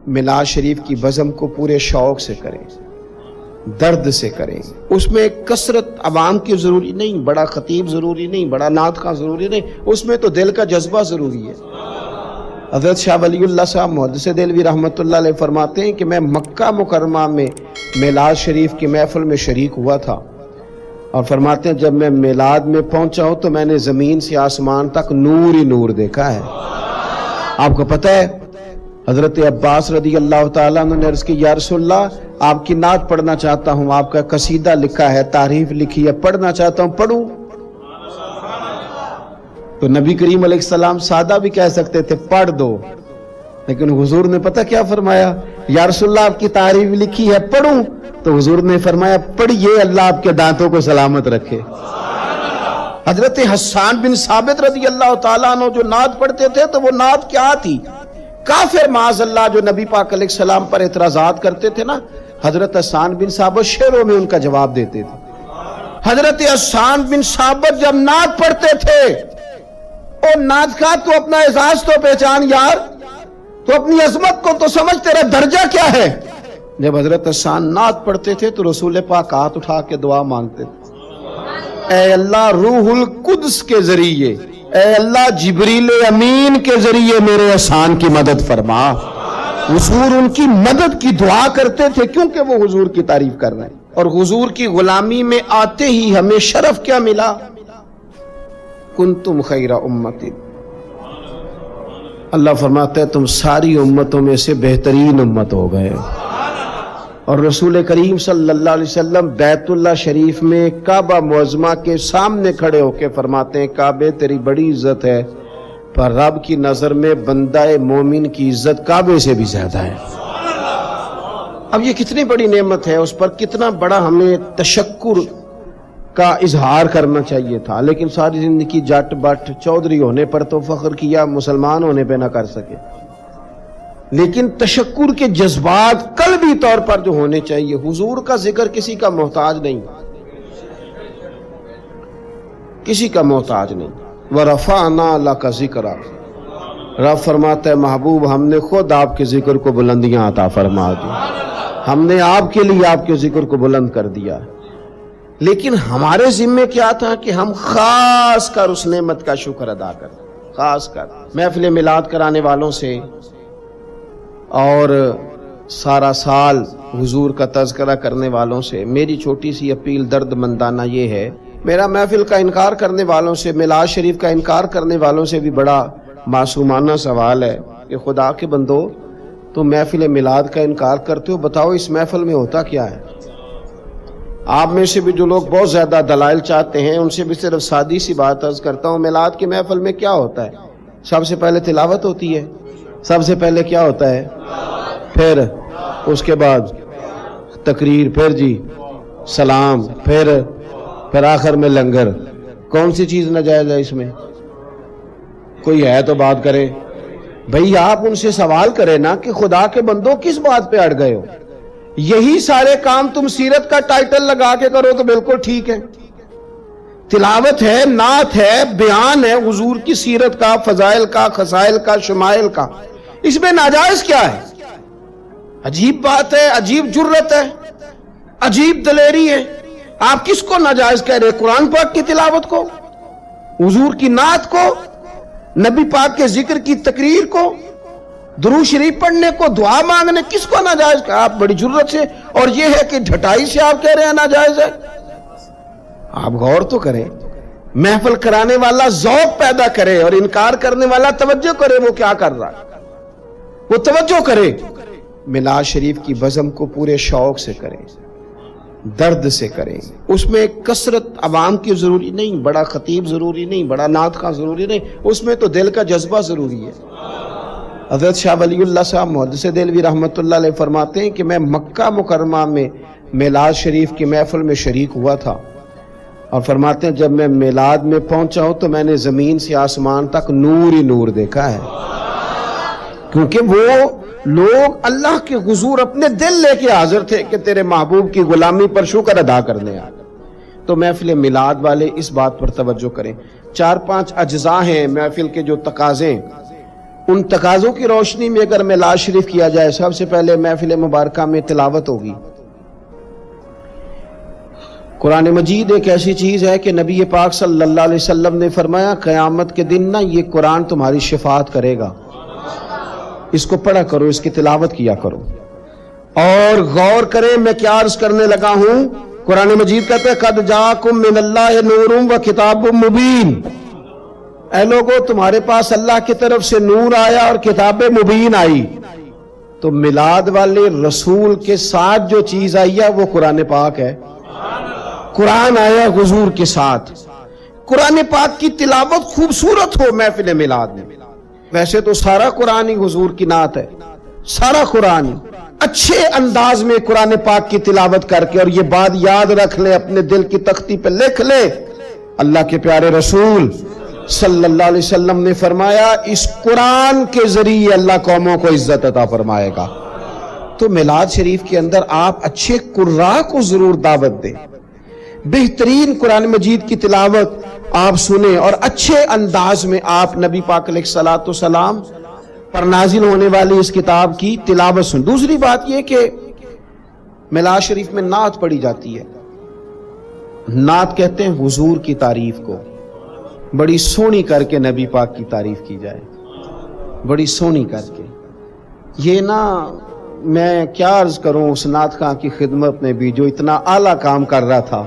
میلاد شریف کی بزم کو پورے شوق سے کریں، درد سے کریں۔ اس میں کثرت عوام کی ضروری نہیں، بڑا خطیب ضروری نہیں، بڑا نعت خواں ضروری نہیں، اس میں تو دل کا جذبہ ضروری ہے۔ حضرت شاہ ولی اللہ صاحب محدث دہلوی رحمۃ اللہ علیہ فرماتے ہیں کہ میں مکہ مکرمہ میں میلاد شریف کی محفل میں شریک ہوا تھا، اور فرماتے ہیں جب میں میلاد میں پہنچا ہوں تو میں نے زمین سے آسمان تک نور ہی نور دیکھا ہے۔ آپ کو پتہ ہے حضرت عباس رضی اللہ تعالیٰ عنہ نے عرض کی یا رسول اللہ آپ کی نعت پڑھنا چاہتا ہوں، آپ کا قصیدہ لکھا ہے، تعریف لکھی ہے، پڑھنا چاہتا ہوں، پڑھوں؟ تو نبی کریم علیہ السلام سادہ بھی کہہ سکتے تھے پڑھ دو، لیکن حضور نے پتہ کیا فرمایا؟ یا رسول اللہ آپ کی تعریف لکھی ہے، پڑھوں؟ تو حضور نے فرمایا پڑھیے، اللہ آپ کے دانتوں کو سلامت رکھے۔ حضرت حسان بن ثابت رضی اللہ تعالیٰ عنہ جو نعت پڑھتے تھے تو وہ نعت کیا تھی؟ کافر معاذ اللہ جو نبی پاک علیہ السلام پر اعتراضات کرتے تھے نا، حضرت حسان بن ثابت شعروں میں ان کا جواب دیتے تھے۔ حضرت حسان بن ثابت جب نعت پڑھتے تھے، او نعت کا تو اپنا اعزاز تو پہچان یار، تو اپنی عظمت کو تو سمجھ، تیرا درجہ کیا ہے؟ جب حضرت حسان نعت پڑھتے تھے تو رسول پاک ہاتھ اٹھا کے دعا مانگتے تھے، اے اللہ روح القدس کے ذریعے، اے اللہ جبریل امین کے ذریعے میرے حسان کی مدد فرما۔ حضور ان کی مدد کی دعا کرتے تھے کیونکہ وہ حضور کی تعریف کر رہے ہیں، اور حضور کی غلامی میں آتے ہی ہمیں شرف کیا ملا؟ کنتم خیر امت، اللہ فرماتا ہے تم ساری امتوں میں سے بہترین امت ہو گئے۔ اور رسول کریم صلی اللہ علیہ وسلم بیت اللہ شریف میں کعبہ معظمہ کے سامنے کھڑے ہو کے فرماتے ہیں کعبے تیری بڑی عزت ہے، پر رب کی نظر میں بندہ مومن کی عزت کعبے سے بھی زیادہ ہے۔ اب یہ کتنی بڑی نعمت ہے، اس پر کتنا بڑا ہمیں تشکر کا اظہار کرنا چاہیے تھا، لیکن ساری زندگی جٹ بٹ چودھری ہونے پر تو فخر کیا، مسلمان ہونے پہ نہ کر سکے۔ لیکن تشکر کے جذبات قلبی طور پر جو ہونے چاہیے۔ حضور کا ذکر کسی کا محتاج نہیں، کسی کا محتاج نہیں۔ وَرَفَعْنَا لَكَ ذِكْرَكَ، رب فرماتا ہے محبوب ہم نے خود آپ کے ذکر کو بلندیاں عطا فرما دی، ہم نے آپ کے لیے آپ کے ذکر کو بلند کر دیا۔ لیکن ہمارے ذمے کیا تھا کہ ہم خاص کر اس نعمت کا شکر ادا کریں، خاص کر محفل میلاد کرانے والوں سے اور سارا سال حضور کا تذکرہ کرنے والوں سے میری چھوٹی سی اپیل درد مندانہ یہ ہے، میرا محفل کا انکار کرنے والوں سے، میلاد شریف کا انکار کرنے والوں سے بھی بڑا معصومانہ سوال ہے کہ خدا کے بندو تم محفل میلاد کا انکار کرتے ہو، بتاؤ اس محفل میں ہوتا کیا ہے؟ آپ میں سے بھی جو لوگ بہت زیادہ دلائل چاہتے ہیں ان سے بھی صرف سادی سی بات عرض کرتا ہوں، میلاد کی محفل میں کیا ہوتا ہے؟ سب سے پہلے تلاوت ہوتی ہے، سب سے پہلے کیا ہوتا ہے؟ پھر اس کے بعد تقریر، پھر جی سلام، پھر آخر میں لنگر۔ کون سی چیز ناجائز ہے اس میں؟ کوئی ہے تو بات کرے بھئی، آپ ان سے سوال کریں نا کہ خدا کے بندوں کس بات پہ اڑ گئے ہو؟ یہی سارے کام تم سیرت کا ٹائٹل لگا کے کرو تو بالکل ٹھیک ہے، تلاوت ہے، نعت ہے، بیان ہے حضور کی سیرت کا، فضائل کا، خصائل کا، شمائل کا، اس میں ناجائز کیا ہے؟ عجیب بات ہے، عجیب جرت ہے، عجیب دلیری ہے۔ آپ کس کو ناجائز کہہ رہے؟ قرآن پاک کی تلاوت کو، حضور کی نعت کو، نبی پاک کے ذکر کی تقریر کو، درود شریف پڑھنے کو، دعا مانگنے، کس کو ناجائز کہا؟ آپ بڑی جرت سے، اور یہ ہے کہ ڈھٹائی سے آپ کہہ رہے ہیں ناجائز ہے۔ آپ غور تو کریں، محفل کرانے والا ذوق پیدا کرے اور انکار کرنے والا توجہ کرے وہ کیا کر رہا ہے، وہ توجہ کرے۔ میلاد شریف کی بزم کو پورے شوق سے کریں، درد سے کریں، اس میں کثرت عوام کی ضروری نہیں، بڑا خطیب ضروری نہیں، بڑا نعت خواں ضروری نہیں، اس میں تو دل کا جذبہ ضروری ہے۔ حضرت شاہ ولی اللہ صاحب محدث دہلوی رحمۃ اللہ علیہ فرماتے ہیں کہ میں مکہ مکرمہ میں میلاد شریف کی محفل میں شریک ہوا تھا، اور فرماتے ہیں جب میں میلاد میں پہنچا ہوں تو میں نے زمین سے آسمان تک نور ہی نور دیکھا ہے، کیونکہ وہ لوگ اللہ کے حضور اپنے دل لے کے حاضر تھے کہ تیرے محبوب کی غلامی پر شکر ادا کرنے آئے۔ تو محفل میلاد والے اس بات پر توجہ کریں۔ 4-5 اجزاء ہیں محفل کے جو تقاضے، ان تقاضوں کی روشنی میں اگر میلاد شریف کیا جائے، سب سے پہلے محفل مبارکہ میں تلاوت ہوگی۔ قرآن مجید ایک ایسی چیز ہے کہ نبی پاک صلی اللہ علیہ وسلم نے فرمایا قیامت کے دن یہ قرآن تمہاری شفاعت کرے گا، اس کو پڑھا کرو، اس کی تلاوت کیا کرو۔ اور غور کریں میں کیا عرض کرنے لگا ہوں۔ قرآن مجید کہتے ہیں قد جاءکم من اللہ نور و کتاب مبین، اے لوگو تمہارے پاس اللہ کی طرف سے نور آیا اور کتاب مبین آئی۔ تو میلاد والے رسول کے ساتھ جو چیز آئی ہے وہ قرآن پاک ہے۔ قرآن آیا حضور کے ساتھ، قرآن پاک کی تلاوت خوبصورت ہو محفل میلاد میں۔ ویسے تو سارا قرآن ہی حضور کی نعت ہے، سارا قرآن ہی اچھے انداز میں قرآن پاک کی تلاوت کر کے، اور یہ بات یاد رکھ لیں، اپنے دل کی تختی پہ لکھ لیں، اللہ کے پیارے رسول صلی اللہ علیہ وسلم نے فرمایا اس قرآن کے ذریعے اللہ قوموں کو عزت عطا فرمائے گا۔ تو میلاد شریف کے اندر آپ اچھے قراء کو ضرور دعوت دیں، بہترین قرآن مجید کی تلاوت آپ سنیں، اور اچھے انداز میں آپ نبی پاک علیہ الصلوۃ والسلام پر نازل ہونے والی اس کتاب کی تلاوت سن۔ دوسری بات یہ کہ میلاد شریف میں نعت پڑھی جاتی ہے۔ نعت کہتے ہیں حضور کی تعریف کو، بڑی سونی کر کے نبی پاک کی تعریف کی جائے، بڑی سونی کر کے۔ یہ نا میں کیا عرض کروں اس نعت خواں کی خدمت میں بھی جو اتنا اعلیٰ کام کر رہا تھا،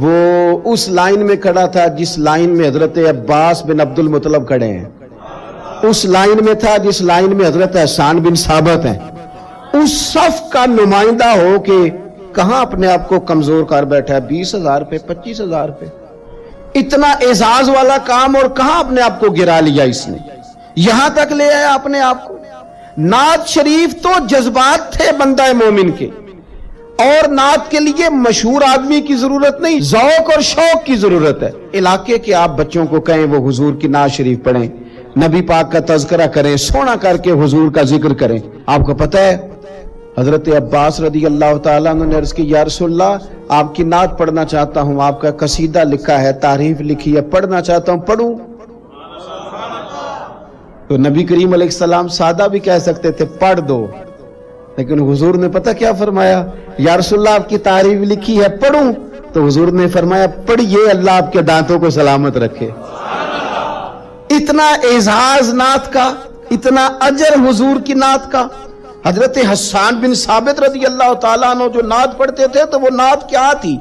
وہ اس لائن میں کھڑا تھا جس لائن میں حضرت عباس بن عبد المطلب کھڑے ہیں، اس لائن میں تھا جس لائن میں حضرت حسان بن ثابت ہیں۔ اس صف کا نمائندہ ہو کے کہاں اپنے آپ کو کمزور کر بیٹھا ہے، 20,000 پہ 25,000 پہ، اتنا اعزاز والا کام، اور کہاں اپنے آپ کو گرا لیا اس نے، یہاں تک لے آیا اپنے آپ کو۔ نعت شریف تو جذبات تھے بندہ مومن کے، اور نعت کے لیے مشہور آدمی کی ضرورت نہیں، ذوق اور شوق کی ضرورت ہے۔ علاقے کے آپ بچوں کو کہیں وہ حضور کی نعت شریف پڑھیں، نبی پاک کا تذکرہ کریں، سونا کر کے حضور کا ذکر کریں۔ آپ کو پتہ ہے حضرت عباس رضی اللہ تعالیٰ عنہ نے عرض کی یا رسول اللہ آپ کی نعت پڑھنا چاہتا ہوں، آپ کا قصیدہ لکھا ہے، تعریف لکھی ہے، پڑھنا چاہتا ہوں، پڑھوں؟ تو نبی کریم علیہ السلام سادہ بھی کہہ سکتے تھے پڑھ دو، لیکن حضور نے پتہ کیا فرمایا، یا رسول اللہ آپ کی تعریف لکھی ہے، پڑھوں؟ تو حضور نے فرمایا پڑھیے، اللہ آپ کے دانتوں کو سلامت رکھے۔ اتنا اعزاز نعت کا، اتنا اجر حضور کی نعت کا۔ حضرت حسان بن ثابت رضی اللہ تعالیٰ عنہ جو نعت پڑھتے تھے تو وہ نعت کیا تھی؟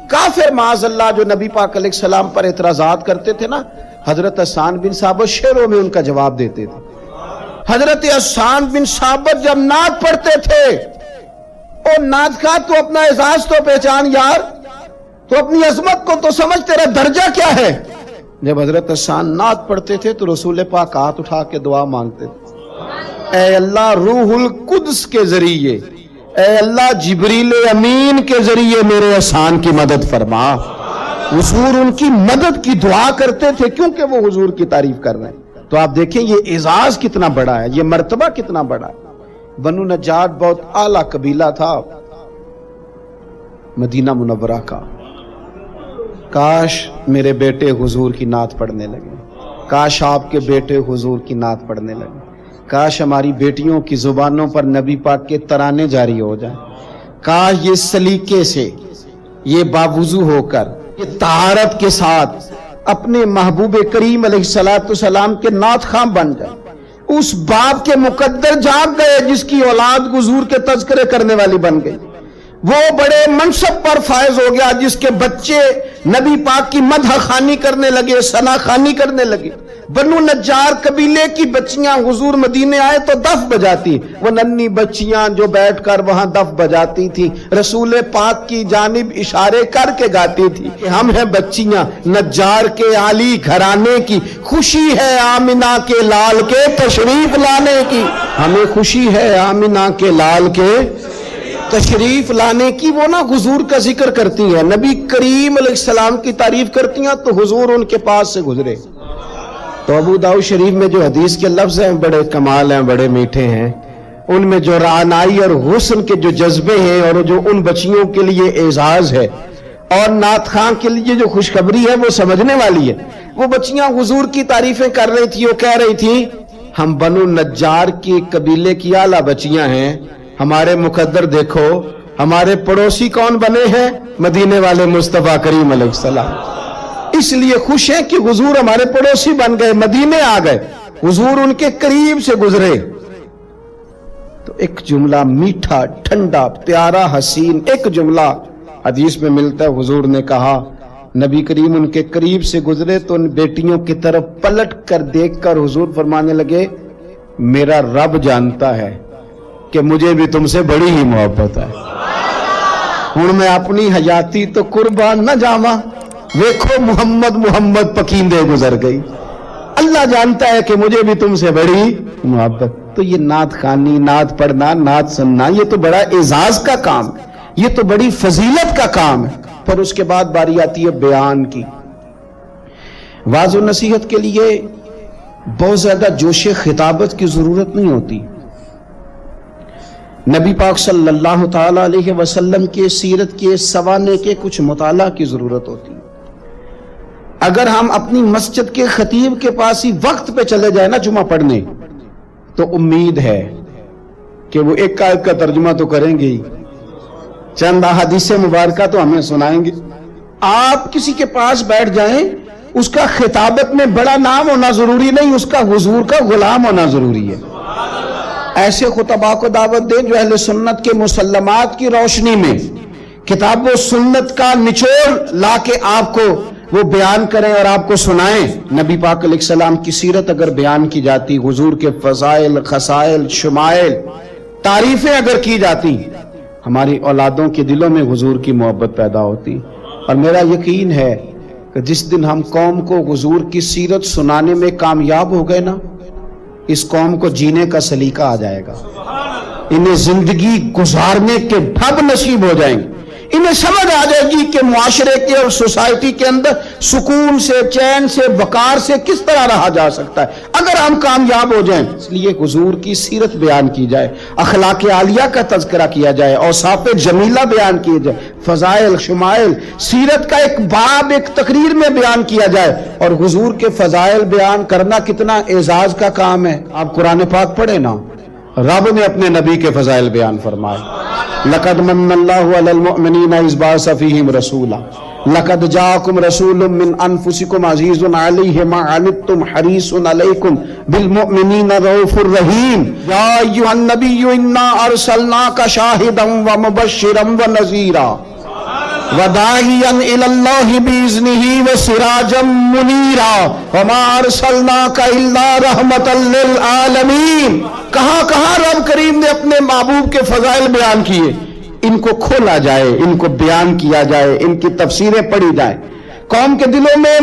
کافر معاذ اللہ جو نبی پاک علیہ السلام پر اعتراضات کرتے تھے نا، حضرت حسان بن ثابت شعروں میں ان کا جواب دیتے تھے۔ حضرت حسان بن ثابت جب نعت پڑھتے تھے، او نعت کا تو اپنا اعزاز تو پہچان یار، تو اپنی عظمت کو تو سمجھ، تیرا درجہ کیا ہے۔ جب حضرت حسان نعت پڑھتے تھے تو رسول پاک ہاتھ اٹھا کے دعا مانگتے تھے، اے اللہ روح القدس کے ذریعے، اے اللہ جبریل امین کے ذریعے میرے حسان کی مدد فرما۔ حضور ان کی مدد کی دعا کرتے تھے کیونکہ وہ حضور کی تعریف کر رہے ہیں۔ تو آپ دیکھیں یہ اعزاز کتنا بڑا ہے، یہ مرتبہ کتنا بڑا ہے۔ بنو نجار بہت اعلیٰ قبیلہ تھا مدینہ منورہ کا۔ کاش میرے بیٹے حضور کی نعت پڑھنے لگے، کاش آپ کے بیٹے حضور کی نعت پڑھنے لگے، کاش ہماری بیٹیوں کی زبانوں پر نبی پاک کے ترانے جاری ہو جائیں، کاش یہ سلیقے سے، یہ باوضو ہو کر، یہ طہارت کے ساتھ اپنے محبوب کریم علیہ السلام کے نعت خواں بن جائے۔ اس باپ کے مقدر جاگ گئے جس کی اولاد حضور کے تذکرے کرنے والی بن گئی، وہ بڑے منصب پر فائز ہو گیا جس کے بچے نبی پاک کی مدح خوانی کرنے لگے، ثنا خوانی کرنے لگے۔ بنو نجار قبیلے کی بچیاں حضور مدینے آئے تو دف بجاتی، وہ ننھی بچیاں جو بیٹھ کر وہاں دف بجاتی تھی، رسول پاک کی جانب اشارے کر کے گاتی تھی کہ ہم ہیں بچیاں نجار کے عالی گھرانے کی، خوشی ہے آمنہ کے لال کے تشریف لانے کی، ہمیں خوشی ہے آمنہ کے لال کے تشریف لانے کی۔ وہ نا حضور کا ذکر کرتی ہیں، نبی کریم علیہ السلام کی تعریف کرتی ہیں تو حضور ان کے پاس سے گزرے۔ تو ابو داؤد شریف میں جو حدیث کے لفظ ہیں بڑے کمال ہیں، بڑے میٹھے ہیں، ان میں جو رعنائی اور حسن کے جو جذبے ہیں اور جو ان بچیوں کے لیے اعزاز ہے اور نعت خواں کے لیے جو خوشخبری ہے وہ سمجھنے والی ہے۔ وہ بچیاں حضور کی تعریفیں کر رہی تھی، وہ کہہ رہی تھی ہم بنو نجار کی قبیلے کی اعلیٰ بچیاں ہیں. ہمارے مقدر دیکھو ہمارے پڑوسی کون بنے ہیں؟ مدینے والے مصطفیٰ کریم علیہ السلام. اس لیے خوش ہیں کہ حضور ہمارے پڑوسی بن گئے، مدینے آ گئے، حضور ان کے قریب سے گزرے. تو ایک جملہ میٹھا ٹھنڈا پیارا حسین ایک جملہ حدیث میں ملتا ہے. حضور نے کہا، نبی کریم ان کے قریب سے گزرے تو ان بیٹیوں کی طرف پلٹ کر دیکھ کر حضور فرمانے لگے، میرا رب جانتا ہے کہ مجھے بھی تم سے بڑی ہی محبت ہے. ہن میں اپنی حیاتی تو قربان نہ جاواں، ویکھو محمد محمد پکیندے گزر گئی. اللہ جانتا ہے کہ مجھے بھی تم سے بڑی محبت. تو یہ نعت خوانی، نعت پڑھنا، نعت سننا، یہ تو بڑا اعزاز کا کام ہے، یہ تو بڑی فضیلت کا کام ہے. پھر اس کے بعد باری آتی ہے بیان کی. واعظ و نصیحت کے لیے بہت زیادہ جوش خطابت کی ضرورت نہیں ہوتی. نبی پاک صلی اللہ تعالی علیہ وسلم کے سیرت کے سوانے کے کچھ مطالعہ کی ضرورت ہوتی. اگر ہم اپنی مسجد کے خطیب کے پاس ہی وقت پہ چلے جائیں نا جمعہ پڑھنے، تو امید ہے کہ وہ ایک آیت کا ترجمہ تو کریں گے ہی، چند احادیث مبارکہ تو ہمیں سنائیں گے. آپ کسی کے پاس بیٹھ جائیں، اس کا خطابت میں بڑا نام ہونا ضروری نہیں، اس کا حضور کا غلام ہونا ضروری ہے. ایسے خطباء کو دعوت دیں جو اہل سنت کے مسلمات کی روشنی میں کتاب و سنت کا نچوڑ لا کے آپ کو وہ بیان کریں اور آپ کو سنائیں. نبی پاک علیہ السلام کی سیرت اگر بیان کی جاتی، حضور کے فضائل، خصائل، شمائل، تعریفیں اگر کی جاتی، ہماری اولادوں کے دلوں میں حضور کی محبت پیدا ہوتی. اور میرا یقین ہے کہ جس دن ہم قوم کو حضور کی سیرت سنانے میں کامیاب ہو گئے نا، اس قوم کو جینے کا سلیقہ آ جائے گا، انہیں زندگی گزارنے کے ڈھب نصیب ہو جائیں گے. انہیں سمجھ آ جائے گی کہ معاشرے کے اور سوسائٹی کے اندر سکون سے، چین سے، وقار سے کس طرح رہا جا سکتا ہے اگر ہم کامیاب ہو جائیں. اس لیے حضور کی سیرت بیان کی جائے، اخلاق عالیہ کا تذکرہ کیا جائے، اوصاف جمیلہ بیان کیے جائے، فضائل، شمائل، سیرت کا ایک باب ایک تقریر میں بیان کیا جائے. اور حضور کے فضائل بیان کرنا کتنا اعزاز کا کام ہے. آپ قرآن پاک پڑھیں نا، رب نے اپنے نبی کے فضائل بیان فرمائے. لقد من اللہ علی المؤمنین اذ بعث فیہم رسولا لقد جاءکم رسول من انفسکم عزیز علیہ ما عنتم حریص علیکم بالمؤمنین رؤوف الرحیم. یا ایھا النبی انا ارسلناک شاہدا ومبشرا ونذیرا وداعیا الی اللہ باذنہ وسراجا منیرا وما ارسلناک الا رحمتا للعالمین. کہاں کہاں رب کریم نے اپنے محبوب کے فضائل بیان کیے. ان کو کھولا جائے، ان کو بیان کیا جائے، ان کی تفسیریں پڑھی جائیں، قوم کے دلوں میں،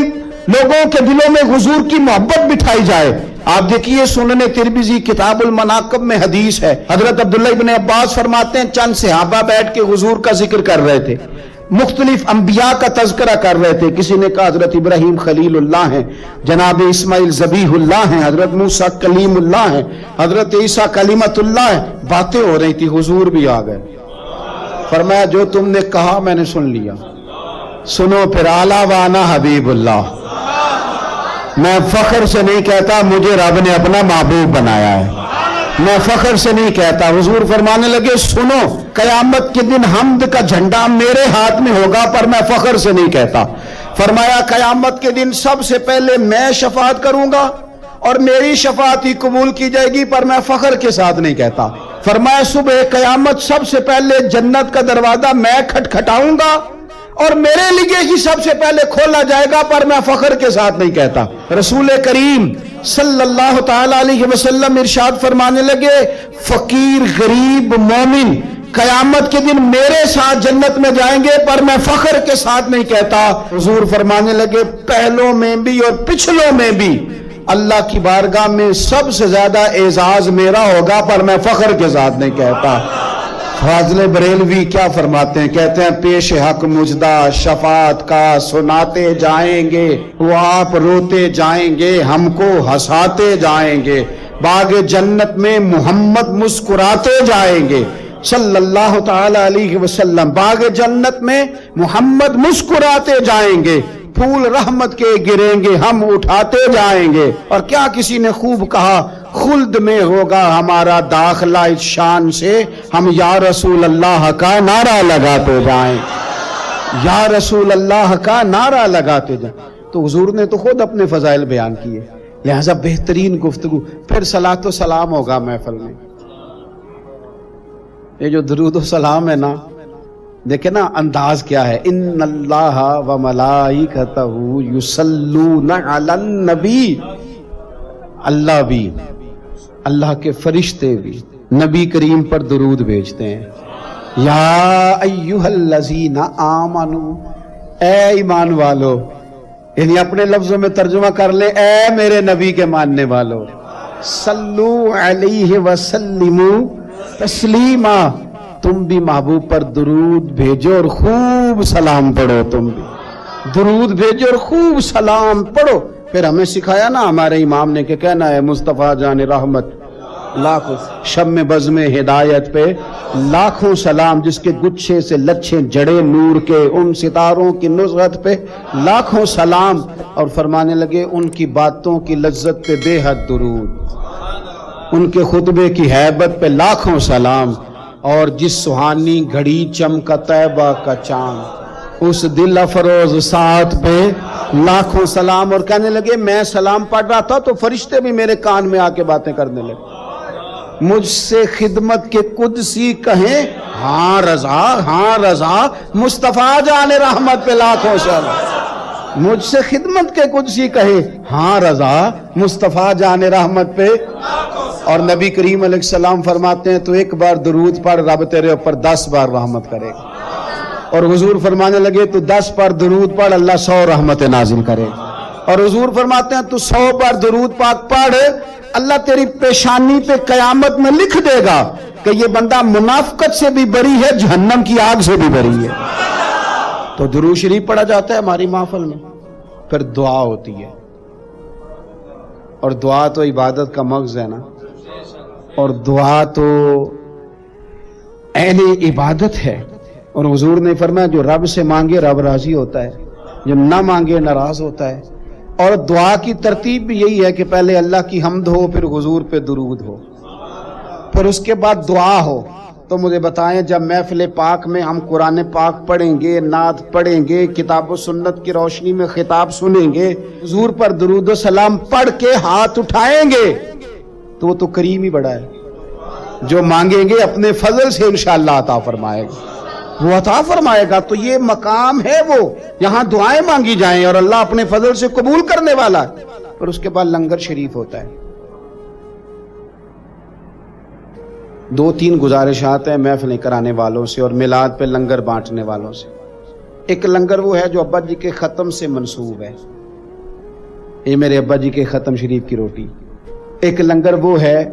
لوگوں کے دلوں میں حضور کی محبت بٹھائی جائے. آپ دیکھیے سنن ترمذی کتاب المناقب میں حدیث ہے، حضرت عبداللہ ابن عباس فرماتے ہیں چند صحابہ بیٹھ کے حضور کا ذکر کر رہے تھے، مختلف انبیاء کا تذکرہ کر رہے تھے. کسی نے کہا حضرت ابراہیم خلیل اللہ ہیں، جناب اسماعیل ذبیح اللہ ہیں، حضرت موسیٰ کلیم اللہ ہیں، حضرت عیسیٰ کلمت اللہ ہیں. باتیں ہو رہی تھی، حضور بھی آ گئے. فرمایا جو تم نے کہا میں نے سن لیا، سنو پھر اعلیٰ وانا حبیب اللہ. میں فخر سے نہیں کہتا مجھے رب نے اپنا محبوب بنایا ہے، میں فخر سے نہیں کہتا. حضور فرمانے لگے سنو، قیامت کے دن حمد کا جھنڈا میرے ہاتھ میں ہوگا پر میں فخر سے نہیں کہتا. فرمایا قیامت کے دن سب سے پہلے میں شفاعت کروں گا اور میری شفاعت ہی قبول کی جائے گی پر میں فخر کے ساتھ نہیں کہتا. فرمایا صبح قیامت سب سے پہلے جنت کا دروازہ میں کھٹکھٹاؤں گا اور میرے لیے ہی سب سے پہلے کھولا جائے گا پر میں فخر کے ساتھ نہیں کہتا. رسول کریم صلی اللہ تعالی علیہ وسلم ارشاد فرمانے لگے فقیر، غریب، مومن قیامت کے دن میرے ساتھ جنت میں جائیں گے پر میں فخر کے ساتھ نہیں کہتا. حضور فرمانے لگے پہلوں میں بھی اور پچھلوں میں بھی اللہ کی بارگاہ میں سب سے زیادہ اعزاز میرا ہوگا پر میں فخر کے ساتھ نہیں کہتا. فاضل بریلوی کیا فرماتے ہیں؟ کہتے ہیں پیش حق مجدہ شفاعت کا سناتے جائیں گے، وہ آپ روتے جائیں گے، ہم کو ہنساتے جائیں گے. باغ جنت میں محمد مسکراتے جائیں گے صلی اللہ تعالی علیہ وسلم. باغ جنت میں محمد مسکراتے جائیں گے. پھول رحمت کے گریں گے ہم اٹھاتے جائیں گے. اور کیا کسی نے خوب کہا, خلد میں ہوگا ہمارا داخلہ اس شان سے ہم یا رسول اللہ کا نعرہ لگاتے جائیں, یا رسول اللہ کا نعرہ لگاتے جائیں. تو حضور نے تو خود اپنے فضائل بیان کیے, لہذا بہترین گفتگو. پھر صلاۃ و سلام ہوگا محفل میں. یہ جو درود و سلام ہے نا, دیکھیں نا انداز کیا ہے. ان اللہ و ملائکتہ یصلون علی النبی, اللہ بھی, اللہ کے فرشتے بھی نبی کریم پر درود بھیجتے ہیں. یا ایھا الذین آمنو, اے ایمان والو, یعنی اپنے لفظوں میں ترجمہ کر لیں, اے میرے نبی کے ماننے والو, صلو علیہ وسلموا تسلیما, تم بھی محبوب پر درود بھیجو اور خوب سلام پڑھو. تم بھی درود بھیجو اور خوب سلام پڑھو. پھر ہمیں سکھایا نا ہمارے امام نے کہ کہنا ہے مصطفیٰ جان رحمت لاکھوں شم بزم ہدایت پہ لاکھوں سلام, جس کے گچھے سے لچھے جڑے نور کے ان ستاروں کی نصرت پہ لاکھوں سلام. اور فرمانے لگے ان کی باتوں کی لذت پہ بے حد درود, ان کے خطبے کی ہیبت پہ لاکھوں سلام, اور جس سہانی گھڑی چمکا طیبہ کا چاند اس دل افروز ساتھ پہ لاکھوں سلام. اور کہنے لگے میں سلام پڑھ رہا تھا تو فرشتے بھی میرے کان میں آ کے باتیں کرنے لگے. مجھ سے خدمت کے قدسی کہیں ہاں رضا, ہاں رضا, مصطفیٰ جان رحمت پہ لاکھوں سلام. مجھ سے خدمت کے قدسی کہے ہاں رضا, مصطفیٰ جان رحمت پہ. اور نبی کریم علیہ السلام فرماتے ہیں تو ایک بار درود پڑھ رب تیرے اوپر 10 بار رحمت کرے گا. اور حضور فرمانے لگے تو 10 بار درود پڑھ اللہ 100 رحمت نازل کرے گا. اور حضور فرماتے ہیں تو 100 بار درود پاک پڑھ اللہ تیری پیشانی پہ قیامت میں لکھ دے گا کہ یہ بندہ منافقت سے بھی بری ہے, جہنم کی آگ سے بھی بری ہے. تو درود شریف پڑھا جاتا ہے ہماری محفل میں. پھر دعا ہوتی ہے, اور دعا تو عبادت کا مغز ہے نا, اور دعا تو عین عبادت ہے. اور حضور نے فرمایا جو رب سے مانگے رب راضی ہوتا ہے, جو نہ مانگے ناراض ہوتا ہے. اور دعا کی ترتیب بھی یہی ہے کہ پہلے اللہ کی حمد ہو, پھر حضور پہ درود ہو, پھر اس کے بعد دعا ہو. تو مجھے بتائیں جب محفل پاک میں ہم قرآن پاک پڑھیں گے, نعت پڑھیں گے, کتاب و سنت کی روشنی میں خطاب سنیں گے, حضور پر درود و سلام پڑھ کے ہاتھ اٹھائیں گے تو وہ تو کریم ہی بڑا ہے. جو مانگیں گے اپنے فضل سے انشاءاللہ عطا فرمائے گا, وہ عطا فرمائے گا. تو یہ مقام ہے وہ, یہاں دعائیں مانگی جائیں اور اللہ اپنے فضل سے قبول کرنے والا ہے. اور اس کے بعد لنگر شریف ہوتا ہے. 2-3 گزارشات ہیں محفلیں کرانے والوں سے اور میلاد پہ لنگر بانٹنے والوں سے. ایک لنگر وہ ہے جو ابا جی کے ختم سے منسوب ہے, یہ میرے ابا جی کے ختم شریف کی روٹی. ایک لنگر وہ ہے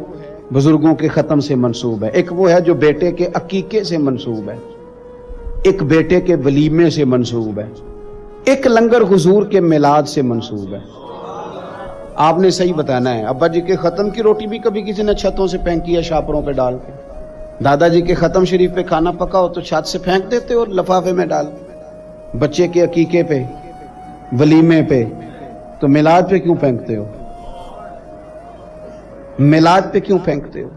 بزرگوں کے ختم سے منسوب ہے. ایک وہ ہے جو بیٹے کے عقیقے سے منسوب ہے, ایک بیٹے کے ولیمے سے منسوب ہے. ایک لنگر حضور کے میلاد سے منسوب ہے. آپ نے صحیح بتانا ہے. ابا جی کے ختم کی روٹی بھی کبھی کسی نے چھتوں سے پھینکی ہے شاپروں پہ ڈال کے. دادا جی کے ختم شریف پہ کھانا پکا ہو تو چھت سے پھینک دیتے اور لفافے میں ڈال. بچے کے عقیقے پہ, ولیمے پہ, تو میلاد پہ کیوں پھینکتے ہو؟ میلاد پہ کیوں پھینکتے ہو؟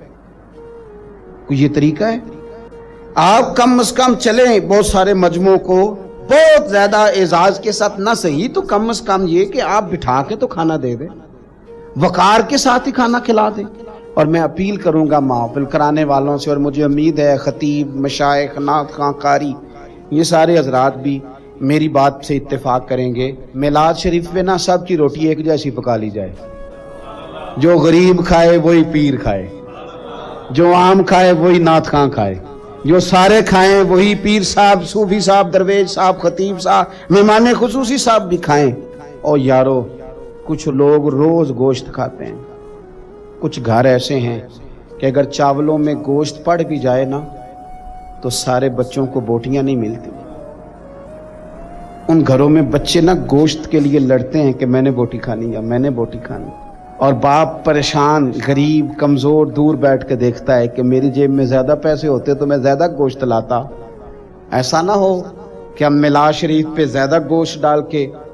کوئی یہ طریقہ ہے؟ آپ کم از کم چلیں بہت سارے مجموعوں کو بہت زیادہ اعزاز کے ساتھ نہ صحیح تو کم از کم یہ کہ آپ بٹھا کے تو کھانا دے دیں, وقار کے ساتھ ہی کھانا کھلا دیں. اور میں اپیل کروں گا محفل کرانے والوں سے, اور مجھے امید ہے خطیب, مشائخ, نعت خواں, قاری, یہ سارے حضرات بھی میری بات سے اتفاق کریں گے. میلاد شریف پہ نا سب کی روٹی ایک جیسی پکا لی جائے. جو غریب کھائے وہی پیر کھائے, جو عام کھائے وہی نعت خواں کھائے, جو سارے کھائیں وہی پیر صاحب, صوفی صاحب, درویش صاحب, خطیب صاحب, مہمان خصوصی صاحب بھی کھائیں. اور یارو کچھ لوگ روز گوشت کھاتے ہیں, کچھ گھر ایسے ہیں کہ اگر چاولوں میں گوشت پڑ بھی جائے نا تو سارے بچوں کو بوٹیاں نہیں ملتی. ان گھروں میں بچے نا گوشت کے لیے لڑتے ہیں کہ میں نے بوٹی کھانی یا میں نے بوٹی کھانی, اور باپ پریشان, غریب, کمزور دور بیٹھ کے دیکھتا ہے کہ میری جیب میں زیادہ پیسے ہوتے تو میں زیادہ گوشت لاتا. ایسا نہ ہو کہ ہم میلاد شریف پہ زیادہ گوشت ڈال کے